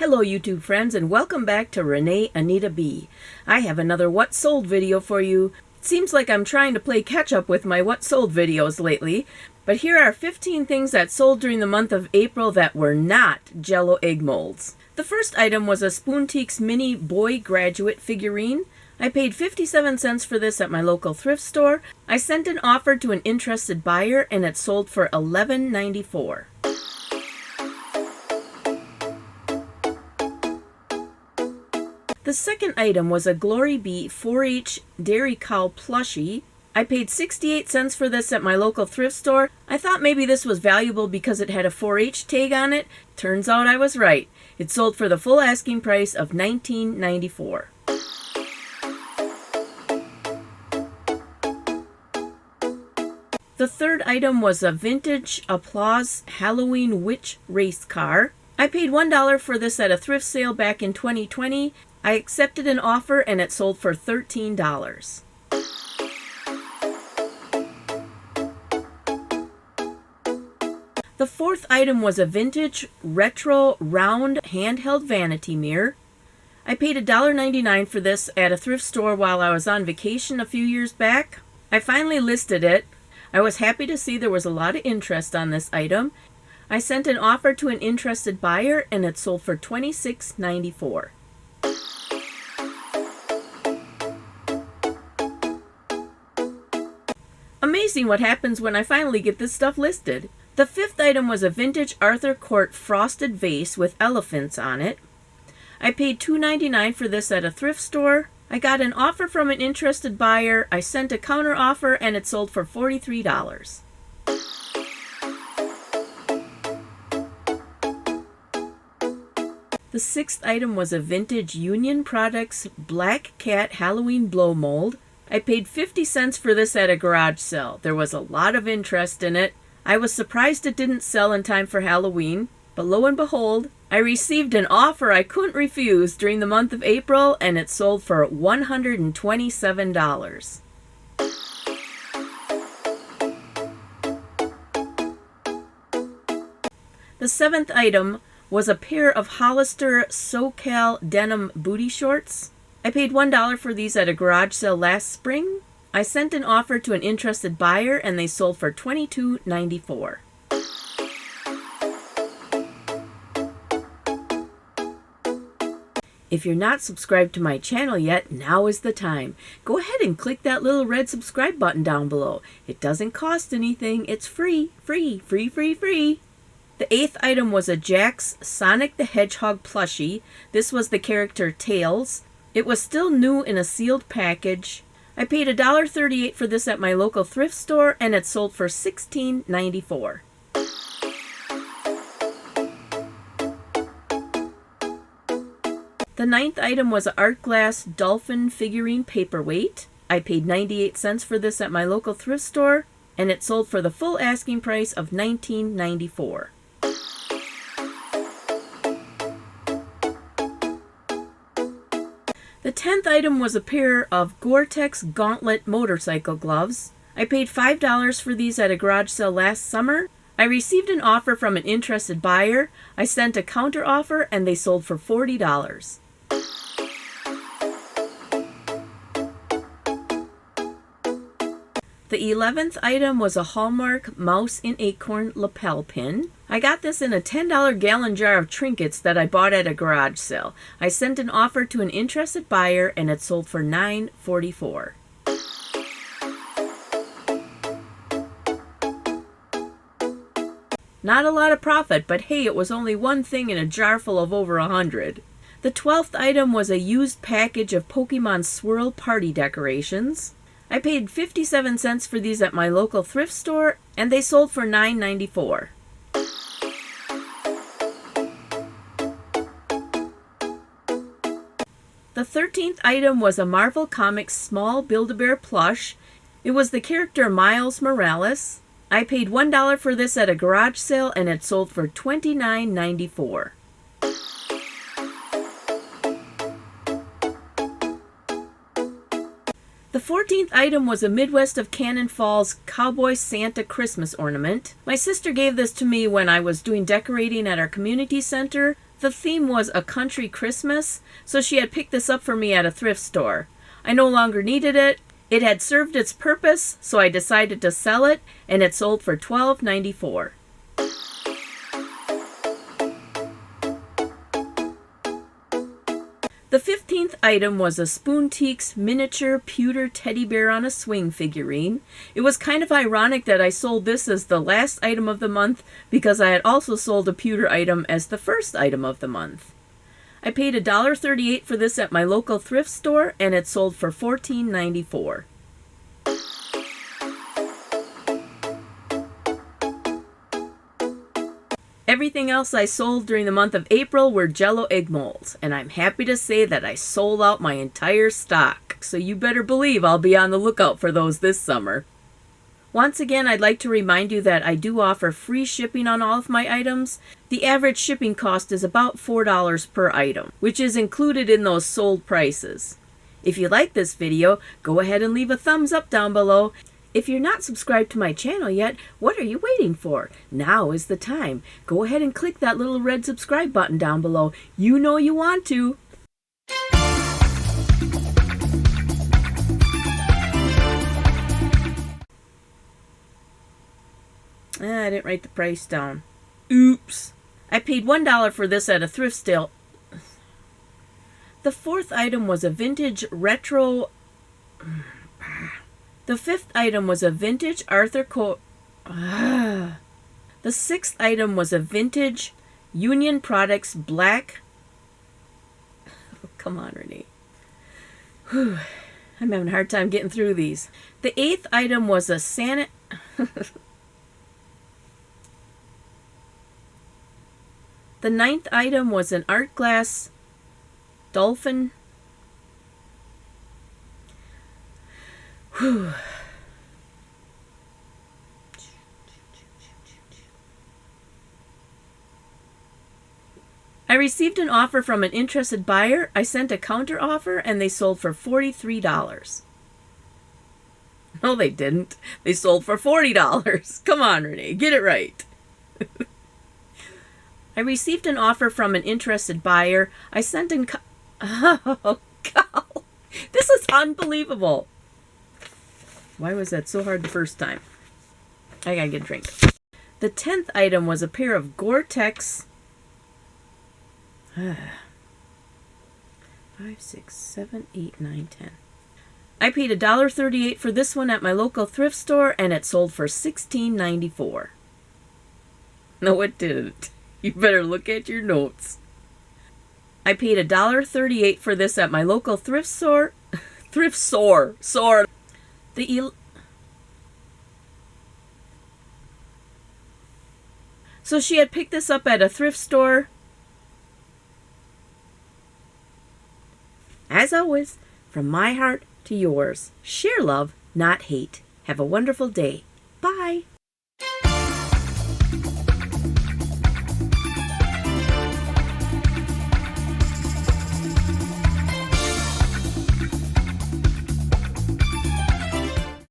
Hello YouTube friends and welcome back to Renee Anita B. I have another What Sold video for you. It seems like I'm trying to play catch up with my What Sold videos lately, but here are 15 things that sold during the month of April that were not Jell-O egg molds. The first item was a Spoonteaks mini boy graduate figurine. I paid 57 cents for this at my local thrift store. I sent an offer to an interested buyer and it sold for $11.94. The second item was a Glory Bee 4-H Dairy Cow plushie. I paid 68 cents for this at my local thrift store. I thought maybe this was valuable because it had a 4-H tag on it. Turns out I was right. It sold for the full asking price of $19.94. The third item was a vintage Applause Halloween Witch race car. I paid $1 for this at a thrift sale back in 2020. I accepted an offer and it sold for $13. The fourth item was a vintage retro round handheld vanity mirror. I paid $1.99 for this at a thrift store while I was on vacation a few years back. I finally listed it. I was happy to see there was a lot of interest on this item. I sent an offer to an interested buyer and it sold for $26.94. Amazing what happens when I finally get this stuff listed. The fifth item was a vintage Arthur Court frosted vase with elephants on it. I paid $2.99 for this at a thrift store. I got an offer from an interested buyer. I sent a counter offer and it sold for $43. The sixth item was a vintage Union Products Black Cat Halloween blow mold. I paid 50 cents for this at a garage sale. There was a lot of interest in it. I was surprised it didn't sell in time for Halloween, but lo and behold, I received an offer I couldn't refuse during the month of April and it sold for $127. The seventh item was a pair of Hollister SoCal denim booty shorts. I paid $1 for these at a garage sale last spring. I sent an offer to an interested buyer and they sold for $22.94. If you're not subscribed to my channel yet, now is the time. Go ahead and click that little red subscribe button down below. It doesn't cost anything. It's free. Free. The eighth item was a Jakks Sonic the Hedgehog plushie. This was the character Tails. It was still new in a sealed package. I paid $1.38 for this at my local thrift store and it sold for $16.94. The ninth item was an Art Glass Dolphin figurine paperweight. I paid 98 cents for this at my local thrift store and it sold for the full asking price of $19.94. The 10th item was a pair of Gore-Tex Gauntlet motorcycle gloves. I paid $5 for these at a garage sale last summer. I received an offer from an interested buyer. I sent a counter offer and they sold for $40. The 11th item was a Hallmark Mouse and Acorn lapel pin. I got this in a $10 gallon jar of trinkets that I bought at a garage sale. I sent an offer to an interested buyer and it sold for $9.44. Not a lot of profit, but hey, it was only one thing in a jar full of over 100. The 12th item was a used package of Pokemon Swirl party decorations. I paid 57 cents for these at my local thrift store and they sold for $9.94. The 13th item was a Marvel Comics small Build-A-Bear plush. It was the character Miles Morales. I paid $1 for this at a garage sale and it sold for $29.94. The 14th item was a Midwest of Cannon Falls Cowboy Santa Christmas ornament. My sister gave this to me when I was doing decorating at our community center. The theme was a country Christmas, so she had picked this up for me at a thrift store. I no longer needed it. It had served its purpose, so I decided to sell it, and it sold for $12.94. The 15th item was a Spoonteaks miniature pewter teddy bear on a swing figurine. It was kind of ironic that I sold this as the last item of the month because I had also sold a pewter item as the first item of the month. I paid $1.38 for this at my local thrift store, and it sold for $14.94. Everything else I sold during the month of April were Jell-O egg molds, and I'm happy to say that I sold out my entire stock, so you better believe I'll be on the lookout for those this summer. Once again, I'd like to remind you that I do offer free shipping on all of my items. The average shipping cost is about $4 per item, which is included in those sold prices. If you like this video, go ahead and leave a thumbs up down below. If you're not subscribed to my channel yet, what are you waiting for? Now is the time. Go ahead and click that little red subscribe button down below. You know you want to. I didn't write the price down. Oops. I paid $1 for this at a thrift sale. The fourth item was a vintage retro... The fifth item was a vintage Arthur Coe... The sixth item was a vintage Union Products black... Oh, come on, Renee. Whew. I'm having a hard time getting through these. The eighth item was a Santa... The ninth item was an art glass dolphin... Whew. I received an offer from an interested buyer. I sent a counter offer and they sold for $43. No, they didn't. They sold for $40. Come on, Renee, get it right. I received an offer from an interested buyer. I sent in... Oh, God. This is unbelievable. Why was that so hard the first time? I gotta get a drink. The 10th item was a pair of Gore-Tex... 5, 6, 7, 8, 9, 10. I paid $1.38 for this one at my local thrift store, and it sold for $16.94. No, it didn't. You better look at your notes. I paid $1.38 for this at my local thrift store. Thrift store. So she had picked this up at a thrift store. As always, from my heart to yours, share love, not hate. Have a wonderful day. Bye.